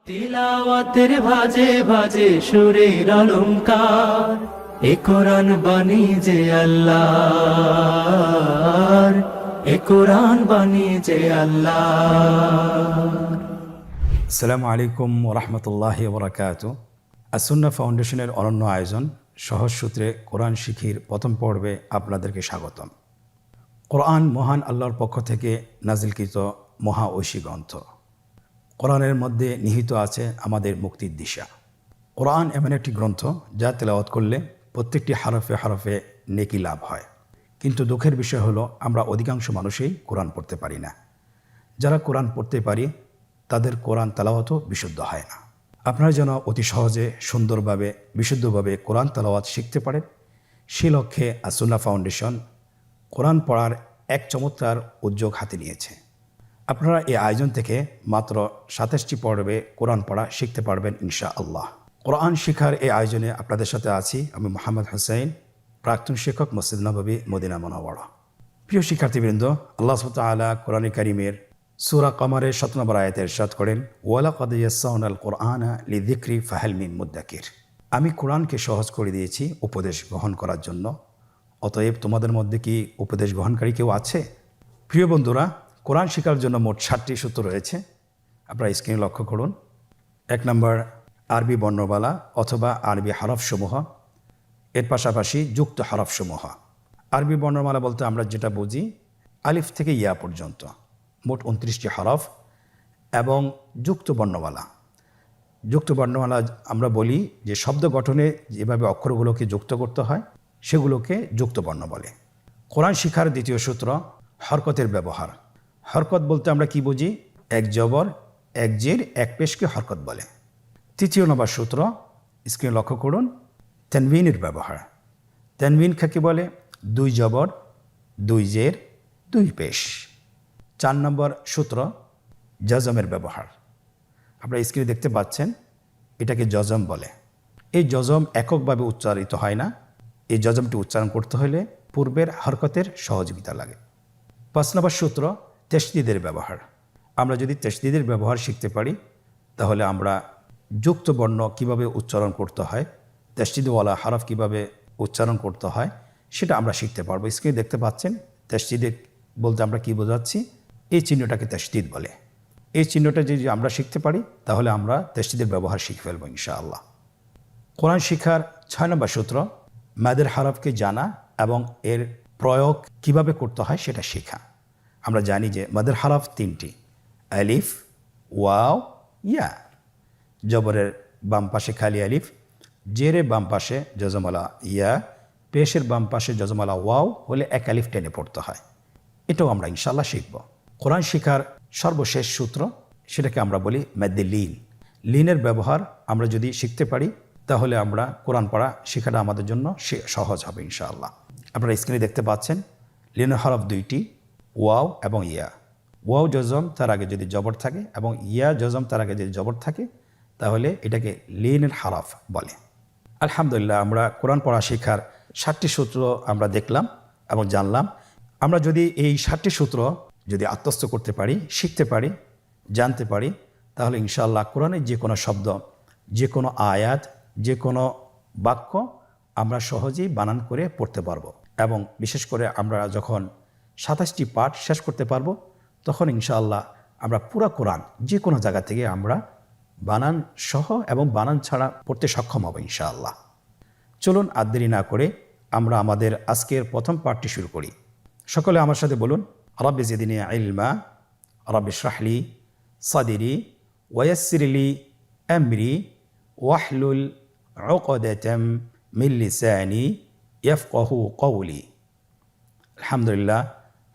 তিলাওয়াতের ভাজে ভাজে সুরের অলংকার, এ কোরআন বাণী যে আল্লাহর, এ কোরআন বাণী যে আল্লাহর। আসসালামু আলাইকুম ওরহমতুল্লাহি ওবরাকাতুহু। আসুন্নাহ ফাউন্ডেশনের অনন্য আয়োজন সহজ সূত্রে কোরআন শিখির প্রথম পর্বে আপনাদেরকে স্বাগতম। কোরআন মহান আল্লাহর পক্ষ থেকে নাজিলকৃত মহা ঐশী গ্রন্থ। কোরআনের মধ্যে নিহিত আছে আমাদের মুক্তির দিশা। কোরআন এমন একটি গ্রন্থ যা তেলাওয়াত করলে প্রত্যেকটি হরফে হরফে নেকি লাভ হয়, কিন্তু দুঃখের বিষয় হলো আমরা অধিকাংশ মানুষই কোরআন পড়তে পারি না। যারা কোরআন পড়তে পারি তাদের কোরআন তেলাওয়াতও বিশুদ্ধ হয় না। আপনারা যেন অতি সহজে সুন্দরভাবে বিশুদ্ধভাবে কোরআন তেলাওয়াত শিখতে পারেন, সে লক্ষ্যে আসুন্নাহ ফাউন্ডেশন কোরআন পড়ার এক চমৎকার উদ্যোগ হাতে নিয়েছে। আপনারা এই আয়োজন থেকে মাত্র 27টি পর্বে কোরআন পড়া শিখতে পারবেন ইনশাআল্লাহ। কোরআন শিখার এই আয়োজনে আপনাদের সাথে আছি আমি মোহাম্মদ হোসেন, প্রাক্তন শিক্ষক, মসজিদ নববী, মদিনা মুনাওয়ারা। প্রিয় শিক্ষার্থীবৃন্দ, আল্লাহ সুবহানাহু ওয়া তাআলা কোরআন কারীমের সূরা কমারের 7 নম্বর আয়াতে ইরশাদ করেন, ওয়ালাকাদ ইয়াসসারনাল কুরআনা লিযিকরি ফাহাল মিন মুদ্দাকির। আমি কোরআনকে সহজ করে দিয়েছি উপদেশ গ্রহণ করার জন্য, অতএব তোমাদের মধ্যে কি উপদেশ গ্রহণকারী কেউ আছে? প্রিয় বন্ধুরা, কোরআন শেখার জন্য মোট 7টি সূত্র রয়েছে। আপনারা স্ক্রিনে লক্ষ্য করুন। 1 নম্বর আরবি বর্ণমালা অথবা আরবি হরফসমূহ, এর পাশাপাশি যুক্ত হরফসমূহ। আরবি বর্ণমালা বলতে আমরা যেটা বুঝি আলিফ থেকে ইয়া পর্যন্ত মোট 29টি হরফ, এবং যুক্ত বর্ণমালা। যুক্ত বর্ণমালা আমরা বলি যে শব্দ গঠনে যেভাবে অক্ষরগুলোকে যুক্ত করতে হয় সেগুলোকে যুক্ত বর্ণ বলে। কোরআন শিখার দ্বিতীয় সূত্র হরকতের ব্যবহার। হরকত বলতে আমরা কি বুঝি? এক জবর, এক জের, এক পেশকে হরকত বলে। তৃতীয় নম্বর সূত্র, স্ক্রিনে লক্ষ্য করুন, তানবিনের ব্যবহার। তানবিন কাকে বলে? 2 জবর, 2 জের, 2 পেশ। 4 নম্বর সূত্র জজমের ব্যবহার। আপনারা স্ক্রিনে দেখতে পাচ্ছেন, এটাকে জজম বলে। এই জজম এককভাবে উচ্চারিত হয় না, এই জজমটি উচ্চারণ করতে হলে পূর্বের হরকতের সহযোগিতা লাগে। 5 নম্বর সূত্র তাশদীদের ব্যবহার। আমরা যদি তাশদীদের ব্যবহার শিখতে পারি তাহলে আমরা যুক্ত বর্ণ কিভাবে উচ্চারণ করতে হয়, তাশদীদওয়ালা হরফ কিভাবে উচ্চারণ করতে হয় সেটা আমরা শিখতে পারবো। স্ক্রিনে দেখতে পাচ্ছেন, তাশদীদ বলতে আমরা কি বোঝাচ্ছি? এই চিহ্নটাকে তাশদীদ বলে। এই চিহ্নটা যদি আমরা শিখতে পারি তাহলে আমরা তাশদীদের ব্যবহার শিখে ফেলবো ইনশাআল্লাহ। কোরআন শিখার 6 নম্বর সূত্র মাদের হরফকে জানা এবং এর প্রয়োগ কিভাবে করতে হয় সেটা শেখা। আমরা জানি যে মাদের হরফ 3টি, আলিফ, ওয়াও, ইয়া। জবরের বাম পাশে খালি আলিফ, জেরের বাম পাশে জজমালা ইয়া, পেশের বাম পাশে জজমালা ওয়াও হলে এক আলিফ টেনে পড়তে হয়। এটাও আমরা ইনশাআল্লাহ শিখব। কোরআন শিখার সর্বশেষ সূত্র, সেটাকে আমরা বলি মাদ্দে লিন। লিনের ব্যবহার আমরা যদি শিখতে পারি তাহলে আমরা কোরআন পড়া শেখাটা আমাদের জন্য সহজ হবে ইনশাআল্লাহ। আপনারা স্ক্রিনে দেখতে পাচ্ছেন, লিনের হরফ 2টি, ওয়াও এবং ইয়া। ওয়াও জজম তার আগে যদি জবর থাকে এবং ইয়া জজম তার আগে যদি জবর থাকে তাহলে এটাকে লিনের হরফ বলে। আলহামদুলিল্লাহ, আমরা কোরআন পড়া শেখার 7টি সূত্র আমরা দেখলাম এবং জানলাম। আমরা যদি এই 7টি সূত্র যদি আত্মস্থ করতে পারি, শিখতে পারি, জানতে পারি, তাহলে ইনশাআল্লাহ কোরআনের যে কোনো শব্দ, যে কোনো আয়াত, যে কোনো বাক্য আমরা সহজেই বানান করে পড়তে পারবো। এবং বিশেষ করে আমরা যখন 27টি পাঠ শেষ করতে পারবো তখন ইনশাআল্লাহ আমরা পুরা কোরআন যে কোনো জায়গা থেকে আমরা বানান সহ এবং বানান ছাড়া পড়তে সক্ষম হব ইনশাআল্লাহ। চলুন আর দেরি না করে আমরা আমাদের আজকের প্রথম পাঠটি শুরু করি। সকলে আমার সাথে বলুন, রব্বি জিদনি ইলমা, রব্বি ইশরাহ লি সাদরি ওয়ায়াসসির লি আমরি ওয়াহলুল উকদাতাম মিন লিসানি ইয়াফকাহু কওলি। আলহামদুলিল্লাহ,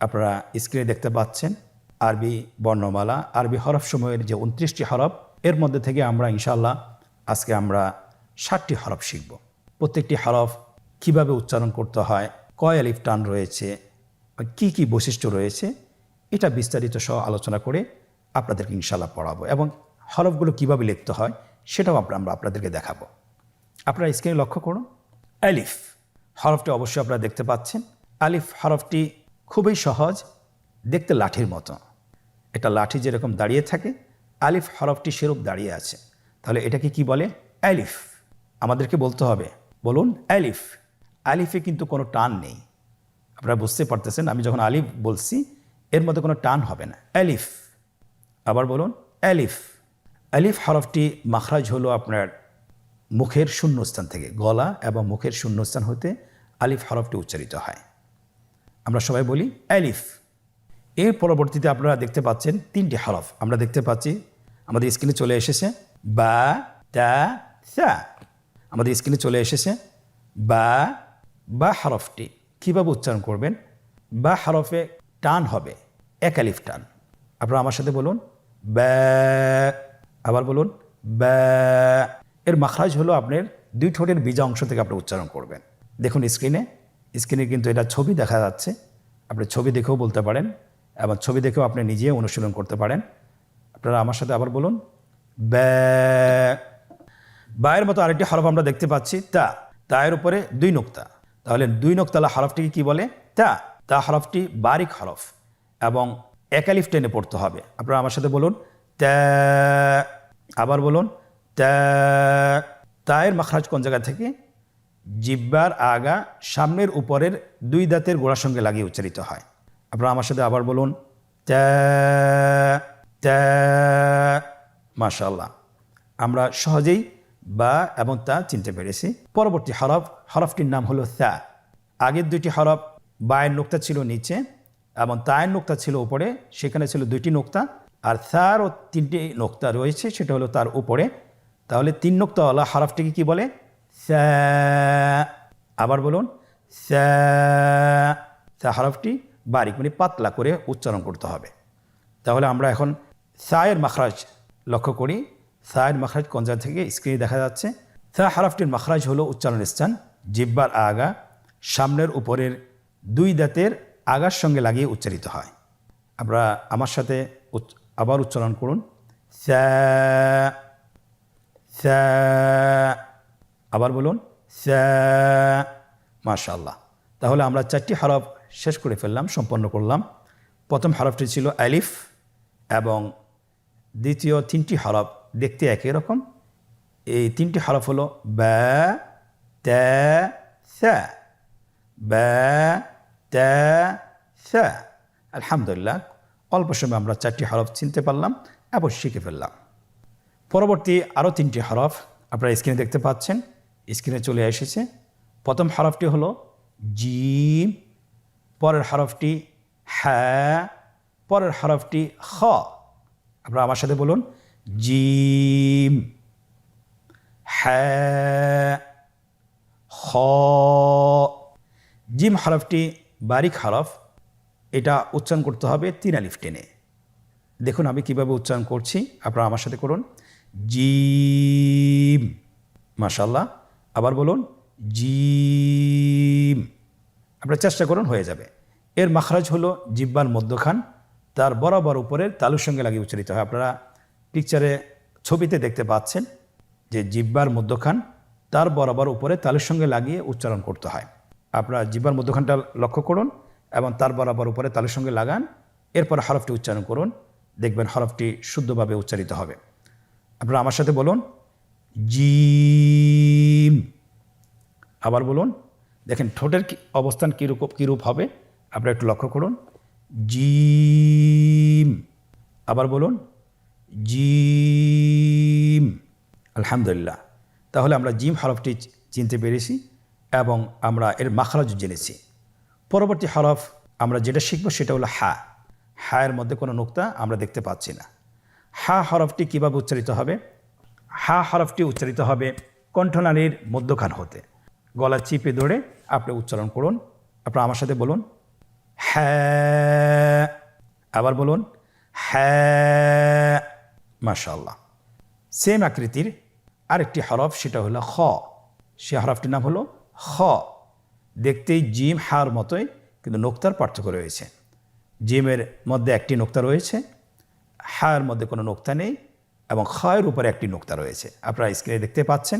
আপনারা স্ক্রিনে দেখতে পাচ্ছেন আরবি বর্ণমালা, আরবি হরফসমূহের যে 29টি হরফ, এর মধ্যে থেকে আমরা ইনশাআল্লাহ আজকে আমরা 7টি হরফ শিখব। প্রত্যেকটি হরফ কিভাবে উচ্চারণ করতে হয়, কয় আলিফ টান রয়েছে, কি কি বৈশিষ্ট্য রয়েছে, এটা বিস্তারিত সহ আলোচনা করে আপনাদেরকে ইনশাআল্লাহ পড়াবো এবং হরফগুলো কিভাবে লিখতে হয় সেটাও আমরা আপনাদেরকে দেখাবো। আপনারা স্ক্রিনে লক্ষ্য করুন, আলিফ হরফটি অবশ্যই আপনারা দেখতে পাচ্ছেন। আলিফ হরফটি খুবই সহজ, দেখতে লাঠির মতো। এটা লাঠি যেরকম দাঁড়িয়ে থাকে আলিফ হরফটি সেরূপ দাঁড়িয়ে আছে, তাহলে এটাকে কি বলে? আলিফ। আমাদেরকে বলতে হবে, বলুন আলিফ। আলিফে কিন্তু কোনো টান নেই, আপনারা বুঝতে পারতেছেন। আমি যখন আলিফ বলছি এর মধ্যে কোনো টান হবে না, আলিফ। আবার বলুন আলিফ। আলিফ হরফটি মাখরাজ হলো আপনার মুখের শূন্যস্থান থেকে, গলা এবং মুখের শূন্যস্থান হতে আলিফ হরফটি উচ্চারিত হয়। আমরা সবাই বলি আলিফ। এর পরবর্তীতে আপনারা দেখতে পাচ্ছেন 3টি হরফ আমরা দেখতে পাচ্ছি আমাদের স্ক্রিনে চলে এসেছে, বা, তা, সা। আমাদের স্ক্রিনে চলে এসেছে বা হরফটি কীভাবে উচ্চারণ করবেন? বা হরফে টান হবে, এক আলিফ টান। আপনারা আমার সাথে বলুন বা। আবার বলুন বা। এর মাখরাজ হলো আপনার 2 ঠোঁটের বিজা অংশ থেকে আপনি উচ্চারণ করবেন। দেখুন স্ক্রিনে কিন্তু এটা ছবি দেখা যাচ্ছে, আপনি ছবি দেখেও বলতে পারেন এবং ছবি দেখেও আপনি নিজে অনুশীলন করতে পারেন। আপনারা আমার সাথে আবার বলুন বা। বায়ের মতো আরেকটি হরফ আমরা দেখতে পাচ্ছি তা। তায়ের উপরে 2 নোক্তা, তাহলে 2 নোক্তালা হরফটিকে কি বলে? তা হরফটি বারিক হরফ এবং এক আলিফ টেনে পড়তে হবে। আপনারা আমার সাথে বলুন তা। আবার বলুন তা। তায়ের মাখরাজ কোন জায়গা থেকে? জিহ্বার আগা সামনের উপরের 2 দাঁতের গোড়ার সঙ্গে লাগিয়ে উচ্চারিত হয়। আপনারা আমার সাথে আবার বলুন তা। মাশাআল্লাহ, আমরা সহজেই বা এবং তা চিনতে পেরেছি। পরবর্তী হরফটির নাম হলো সা। আগের 2টি হরফ, বায়ের নোক্তা ছিল নিচে এবং তায়ের নোক্তা ছিল উপরে, সেখানে ছিল 2টি নোক্তা, আর সারও 3টি নোক্তা রয়েছে, সেটা হলো তার উপরে। তাহলে 3 নোক্তাওয়ালা হরফটিকে কি বলে? সা। আবার বলুন সা। সা হরফটি বারিক মানে পাতলা করে উচ্চারণ করতে হবে। তাহলে আমরা এখন সায়ের মাখরাজ লক্ষ্য করি। সায়ের মাখরাজ কোন জায়গা থেকে? স্ক্রিনে দেখা যাচ্ছে। সা হরফটির মাখরাজ হলো উচ্চারণের স্থান জিহ্বার আগা সামনের উপরের 2 দাঁতের আগার সঙ্গে লাগিয়ে উচ্চারিত হয়। আমরা আমার সাথে আবার উচ্চারণ করুন সা। সা। আবার বলুন সা। মাশাআল্লাহ, তাহলে আমরা 4টি হরফ শেষ করে ফেললাম, সম্পন্ন করলাম। প্রথম হরফটি ছিল আলিফ এবং দ্বিতীয় 3টি হরফ দেখতে একই রকম। এই 3টি হরফ হলো বা, তা, সা। বা, তা, সা। আলহামদুলিল্লাহ, অল্প সময় আমরা 4টি হরফ চিনতে পারলাম এবং শিখে ফেললাম। পরবর্তী আরও 3টি হরফ আপনারা স্ক্রিনে দেখতে পাচ্ছেন, স্ক্রিনে চলে এসেছে। প্রথম হরফটি হলো জিম, পরের হরফটি হা, পরের হরফটি খ। আপনারা আমার সাথে বলুন জিম, হা, খ। জিম হরফটি বারিক হরফ, এটা উচ্চারণ করতে হবে 3 আলিফ টেনে। দেখুন আমি কিভাবে উচ্চারণ করছি, আপনারা আমার সাথে করুন জিম। মাশাআল্লাহ, আবার বলুন জিম। আপনারা চেষ্টা করুন, হয়ে যাবে। এর মাখরাজ হলো জিহ্বার মধ্যখান, তার বরাবর উপরের তালুর সঙ্গে লাগিয়ে উচ্চারিত হয়। আপনারা পিকচারে ছবিতে দেখতে পাচ্ছেন যে জিহ্বার মধ্যখান তার বরাবর উপরে তালুর সঙ্গে লাগিয়ে উচ্চারণ করতে হয়। আপনারা জিহ্বার মধ্যখানটা লক্ষ্য করুন এবং তার বরাবর উপরে তালুর সঙ্গে লাগান, এরপর হরফটি উচ্চারণ করুন, দেখবেন হরফটি শুদ্ধভাবে উচ্চারিত হবে। আপনারা আমার সাথে বলুন জিম। আবার বলুন, দেখেন ঠোঁটের অবস্থান কীরূপ হবে, আপনারা একটু লক্ষ্য করুন জিম। আবার বলুন জিম। আলহামদুলিল্লাহ, তাহলে আমরা জিম হরফটি চিনতে পেরেছি এবং আমরা এর মাখরাজ জেনেছি। পরবর্তী হরফ আমরা যেটা শিখব সেটা হলো হা। হায়ের মধ্যে কোনো নোক্তা আমরা দেখতে পাচ্ছি না। হা হরফটি কীভাবে উচ্চারিত হবে? হা হরফটি উচ্চারিত হবে কণ্ঠনালীর মধ্যখান হতে। গলা চিপে ধরে আপনি উচ্চারণ করুন। আপনারা আমার সাথে বলুন হ্যাঁ। আবার বলুন হ্যাঁ। মাশাআল্লাহ। সেম আকৃতির আরেকটি হরফ, সেটা হলো খ। সে হরফটির নাম হলো খ। দেখতেই জিম হার মতোই, কিন্তু নোক্তার পার্থক্য রয়েছে। জিমের মধ্যে একটি নোক্তা রয়েছে, হায়ের মধ্যে কোনো নোক্তা নেই এবং খয়ের উপরে একটি নোক্তা রয়েছে। আপনারা স্ক্রিনে দেখতে পাচ্ছেন।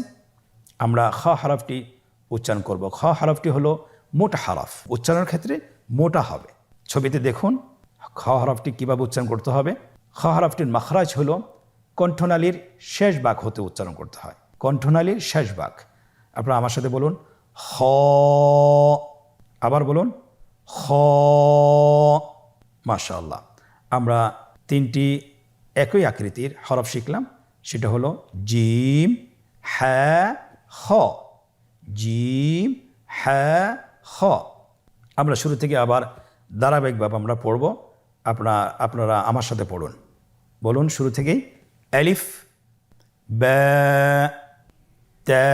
আমরা খ হরফটি উচ্চারণ করব। খ হরফটি হলো মোটা হরফ, উচ্চারণের ক্ষেত্রে মোটা হবে। ছবিতে দেখুন খ হরফটি কীভাবে উচ্চারণ করতে হবে। খ হরফটির মাখরাজ হলো কণ্ঠনালীর শেষ ভাগ হতে উচ্চারণ করতে হয়, কণ্ঠনালীর শেষ ভাগ। আপনারা আমার সাথে বলুন খ, আবার বলুন খ। মাশাআল্লাহ, আমরা তিনটি একই আকৃতির হরফ শিখলাম, সেটা হলো জিম, হ্যাঁ, খ। জিম, হ্যাঁ, খ। আমরা শুরু থেকে আবার ধারাবাহিকভাবে আমরা পড়ব, আপনারা আমার সাথে পড়ুন। বলুন শুরু থেকেই, আলিফ, বা, তা,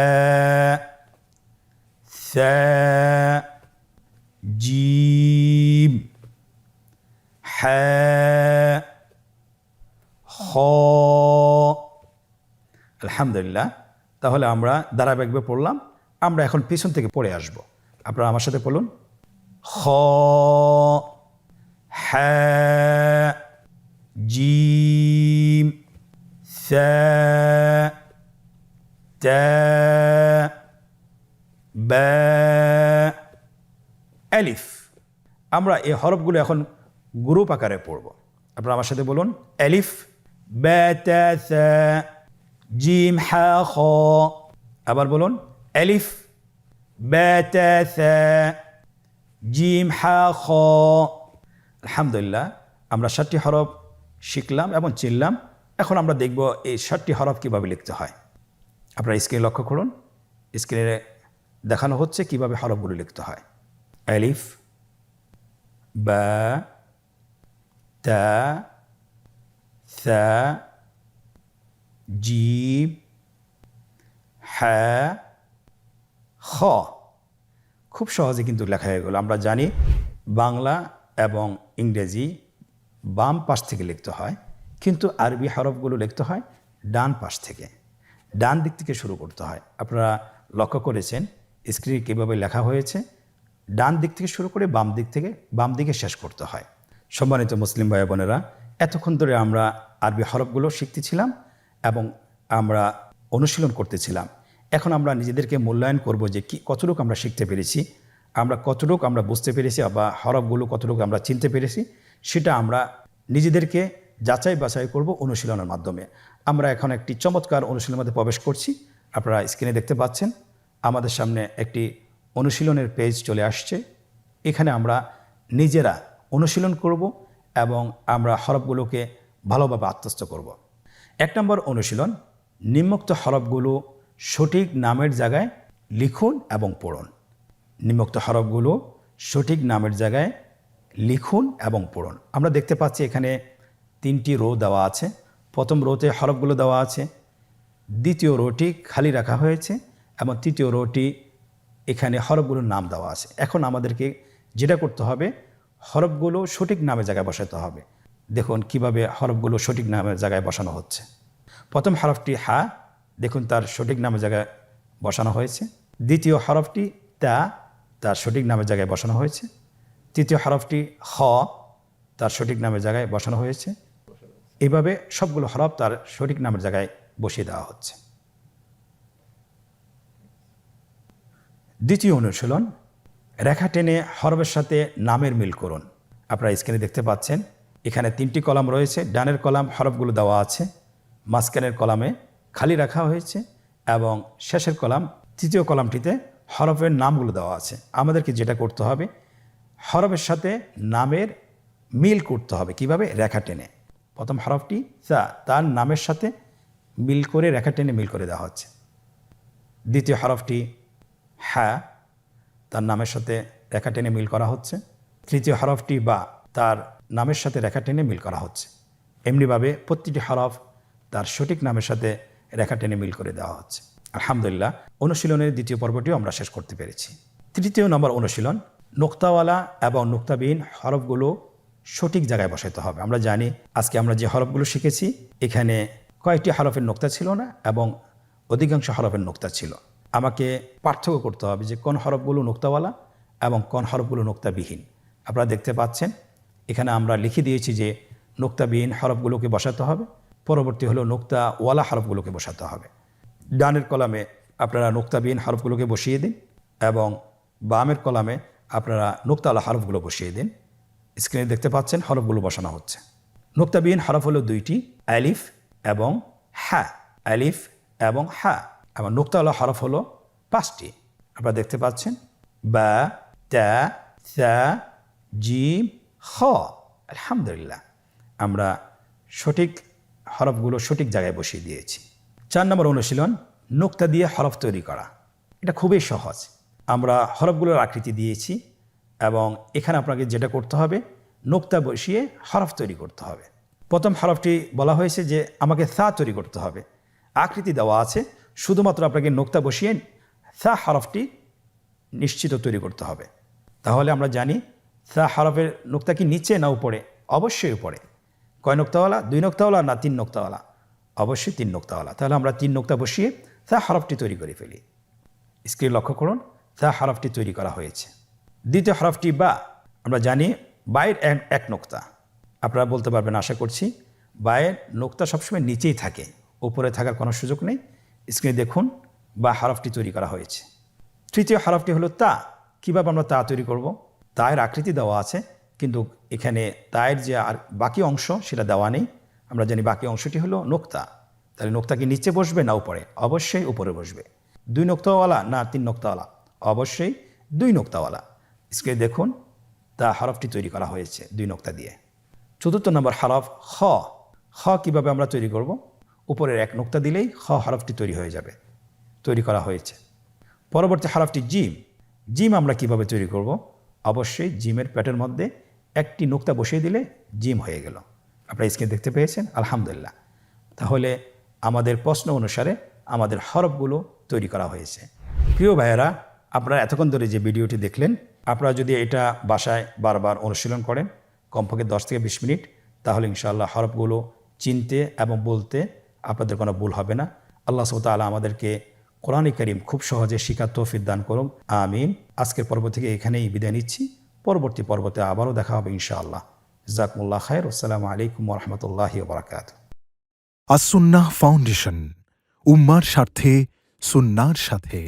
সা, জিম, হ্যাঁ, খ। আলহামদুলিল্লাহ, তাহলে আমরা ধারাবাহিকভাবে পড়লাম। আমরা এখন পিছন থেকে পড়ে আসব। আপনারা আমার সাথে বলুন খ, হ্যাঁ, জিম, সা, তা, বা, আলিফ। আমরা এই হরফগুলো এখন গ্রুপ আকারে পড়ব। আপনারা আমার সাথে বলুন আলিফ, বা, তা, সা, জিম, হা, খ। আবার বলুন আলিফ, বা, তা, সা, জিম, হা, খ। আলহামদুলিল্লাহ, আমরা 7টি হরফ শিখলাম এবং চিনলাম। এখন আমরা দেখব এই 7টি হরফ কীভাবে লিখতে হয়। আপনারা স্ক্রিনে লক্ষ্য করুন, স্ক্রিনে দেখানো হচ্ছে কিভাবে হরফগুলো লিখতে হয়। আলিফ, বা, তা, সা, জিম, হা, খ। খুব সহজে কিন্তু লেখা হয়ে গেল। আমরা জানি বাংলা এবং ইংরেজি বাম পাশ থেকে লিখতে হয়, কিন্তু আরবি হরফগুলো লিখতে হয় ডান পাশ থেকে, ডান দিক থেকে শুরু করতে হয়। আপনারা লক্ষ্য করেছেন স্ক্রিনে কীভাবে লেখা হয়েছে, ডান দিক থেকে শুরু করে বাম দিকে শেষ করতে হয়। সম্মানিত মুসলিম ভাই বোনেরা, এতক্ষণ ধরে আমরা আরবি হরফগুলো শিখতেছিলাম এবং আমরা অনুশীলন করতেছিলাম। এখন আমরা নিজেদেরকে মূল্যায়ন করব যে কতটুকু আমরা শিখতে পেরেছি, কতটুকু আমরা বুঝতে পেরেছি, বা হরফগুলো কতটুকু আমরা চিনতে পেরেছি, সেটা আমরা নিজেদেরকে যাচাই বাছাই করব অনুশীলনের মাধ্যমে। আমরা এখন একটি চমৎকার অনুশীলনের মধ্যে প্রবেশ করছি। আপনারা স্ক্রিনে দেখতে পাচ্ছেন আমাদের সামনে একটি অনুশীলনের পেজ চলে আসছে। এখানে আমরা নিজেরা অনুশীলন করব এবং আমরা হরফগুলোকে ভালোভাবে আত্মস্থ করব। 1 নম্বর অনুশীলন, নিম্নোক্ত হরফগুলো সঠিক নামের জায়গায় লিখুন এবং পড়ুন। নিম্নোক্ত হরফগুলো সঠিক নামের জায়গায় লিখুন এবং পড়ুন। আমরা দেখতে পাচ্ছি এখানে 3টি রো দেওয়া আছে। প্রথম রোতে হরফগুলো দেওয়া আছে, দ্বিতীয় রোটি খালি রাখা হয়েছে এবং তৃতীয় রোটি এখানে হরফগুলোর নাম দেওয়া আছে। এখন আমাদেরকে যেটা করতে হবে, হরফগুলো সঠিক নামের জায়গায় বসাতে হবে। দেখুন কিভাবে হরফগুলো সঠিক নামের জায়গায় বসানো হচ্ছে। প্রথম হরফটি হা, দেখুন তার সঠিক নামের জায়গায় বসানো হয়েছে। দ্বিতীয় হরফটি তা, তার সঠিক নামের জায়গায় বসানো হয়েছে। তৃতীয় হরফটি খ, তার সঠিক নামের জায়গায় বসানো হয়েছে। এভাবে সবগুলো হরফ তার সঠিক নামের জায়গায় বসিয়ে দেওয়া হচ্ছে। দ্বিতীয় অনুশীলন, রেখা টেনে হরফের সাথে নামের মিল করুন। আপনারা স্ক্রিনে দেখতে পাচ্ছেন এখানে 3টি কলাম রয়েছে। ডানের কলাম হরফগুলো দেওয়া আছে, মাঝখানের কলামে খালি রাখা হয়েছে এবং শেষের কলাম, তৃতীয় কলামটিতে হরফের নামগুলো দেওয়া আছে। আমাদেরকে যেটা করতে হবে, হরফের সাথে নামের মিল করতে হবে। কিভাবে? রেখা টেনে। প্রথম হরফটি সা, তার নামের সাথে মিল করে রেখা টেনে মিল করে দেওয়া হচ্ছে। দ্বিতীয় হরফটি হ্যাঁ, তার নামের সাথে রেখা টেনে মিল করা হচ্ছে। তৃতীয় হরফটি বা, তার নামের সাথে রেখা টেনে মিল করা হচ্ছে। এমনিভাবে প্রতিটি হরফ তার সঠিক নামের সাথে রেখা টেনে মিল করে দেওয়া হচ্ছে। আলহামদুলিল্লাহ, অনুশীলনের দ্বিতীয় পর্বটিও আমরা শেষ করতে পেরেছি। তৃতীয় নম্বর অনুশীলন, নোক্তাওয়ালা এবং নোক্তাবিহীন হরফগুলো সঠিক জায়গায় বসাতে হবে। আমরা জানি আজকে আমরা যে হরফগুলো শিখেছি এখানে কয়েকটি হরফের নোক্তা ছিল না এবং অধিকাংশ হরফের নোক্তা ছিল। আমাকে পার্থক্য করতে হবে যে কোন হরফগুলো নোক্তাওয়ালা এবং কোন হরফগুলো নোক্তাবিহীন। আপনারা দেখতে পাচ্ছেন এখানে আমরা লিখে দিয়েছি যে নোক্তাবিহীন হরফগুলোকে বসাতে হবে, পরবর্তী হলো নোক্তাওয়ালা হরফগুলোকে বসাতে হবে। ডানের কলামে আপনারা নোক্তাবিহীন হরফগুলোকে বসিয়ে দিন এবং বামের কলামে আপনারা নোক্তাওয়ালা হরফগুলো বসিয়ে দিন। স্ক্রিনে দেখতে পাচ্ছেন হরফগুলো বসানো হচ্ছে। নোক্তাবিহীন হরফ হলো 2টি, আলিফ এবং হা, আলিফ এবং হা। এবং নোক্তাওয়ালা হরফ হলো 5টি, আপনারা দেখতে পাচ্ছেন, বা, তা, সা, জিম, খ। আলহামদুলিল্লাহ, আমরা সঠিক হরফগুলো সঠিক জায়গায় বসিয়ে দিয়েছি। 4 নম্বর অনুশীলন, নোক্তা দিয়ে হরফ তৈরি করা। এটা খুবই সহজ। আমরা হরফগুলোর আকৃতি দিয়েছি এবং এখানে আপনাকে যেটা করতে হবে, নোক্তা বসিয়ে হরফ তৈরি করতে হবে। প্রথম হরফটি বলা হয়েছে যে আমাকে সা তৈরি করতে হবে, আকৃতি দেওয়া আছে, শুধুমাত্র আপনাকে নোক্তা বসিয়ে সা হরফটি নিশ্চিত তৈরি করতে হবে। তাহলে আমরা জানি সা হরফের নোক্তা কি নিচে না উপরে? অবশ্যই উপরে। কয় নোক্তাওয়ালা? 2 নোক্তাওয়ালা না 3 নোক্তাওয়ালা? অবশ্যই 3 নোক্তাওয়ালা। তাহলে আমরা 3 নোক্তা বসিয়ে সা হরফটি তৈরি করে ফেলি। স্ক্রিন লক্ষ্য করুন, সা হরফটি তৈরি করা হয়েছে। দ্বিতীয় হরফটি বা। আমরা জানি বায়ের এক নোক্তা। আপনারা বলতে পারবেন আশা করছি, বায়ের নোক্তা সবসময় নিচেই থাকে, উপরে থাকার কোনো সুযোগ নেই। স্ক্রিনে দেখুন, বা হরফটি তৈরি করা হয়েছে। তৃতীয় হরফটি হলো তা। কীভাবে আমরা তা তৈরি করব? তায়ের আকৃতি দেওয়া আছে, কিন্তু এখানে তায়ের যে আর বাকি অংশ সেটা দেওয়া নেই। আমরা জানি বাকি অংশটি হলো নোক্তা। তাহলে নোক্তা কি নিচে বসবে না উপরে? অবশ্যই উপরে বসবে। 2 নোক্তাওয়ালা না 3 নোক্তাওয়ালা? অবশ্যই 2 নোক্তাওয়ালা। স্ক্রিনে দেখুন, তা হরফটি তৈরি করা হয়েছে 2 নোক্তা দিয়ে। চতুর্থ নম্বর হরফ খ। খ কীভাবে আমরা তৈরি করব? উপরের 1 নোক্তা দিলেই খ হরফটি তৈরি হয়ে যাবে, তৈরি করা হয়েছে। পরবর্তী হরফটি জিম। জিম আমরা কিভাবে তৈরি করব? অবশ্যই জিমের পেটের মধ্যে 1টি নোক্তা বসিয়ে দিলে জিম হয়ে গেল। আপনারা স্ক্রিনে দেখতে পেয়েছেন, আলহামদুলিল্লাহ। তাহলে আমাদের প্রশ্ন অনুসারে আমাদের হরফগুলো তৈরি করা হয়েছে। প্রিয় ভাইয়েরা, আপনারা এতক্ষণ ধরে যে ভিডিওটি দেখলেন, আপনারা যদি এটা বাসায় বারবার অনুশীলন করেন, কমপক্ষে 10 থেকে 20 মিনিট, তাহলে ইনশাআল্লাহ হরফগুলো চিনতে এবং বলতে আপনাদের কোনো ভুল হবে না। আল্লাহ সুবহানাহু ওয়া তাআলা আমাদেরকে কোরআনে কারীম খুব সহজে শিখার তৌফিক দান করুন, আমিন। আজকের পর্ব থেকে এখানেই বিদায় নিচ্ছি। পরবর্তী পর্বতে আবারও দেখা হবে ইনশাআল্লাহ। জাযাকুমুল্লাহ খায়র। আসসালামু আলাইকুম ওয়া রাহমাতুল্লাহি ওয়া বারাকাতুহু। আসুন্নাহ ফাউন্ডেশন, উম্মার স্বার্থে সুন্নাহর সাথে।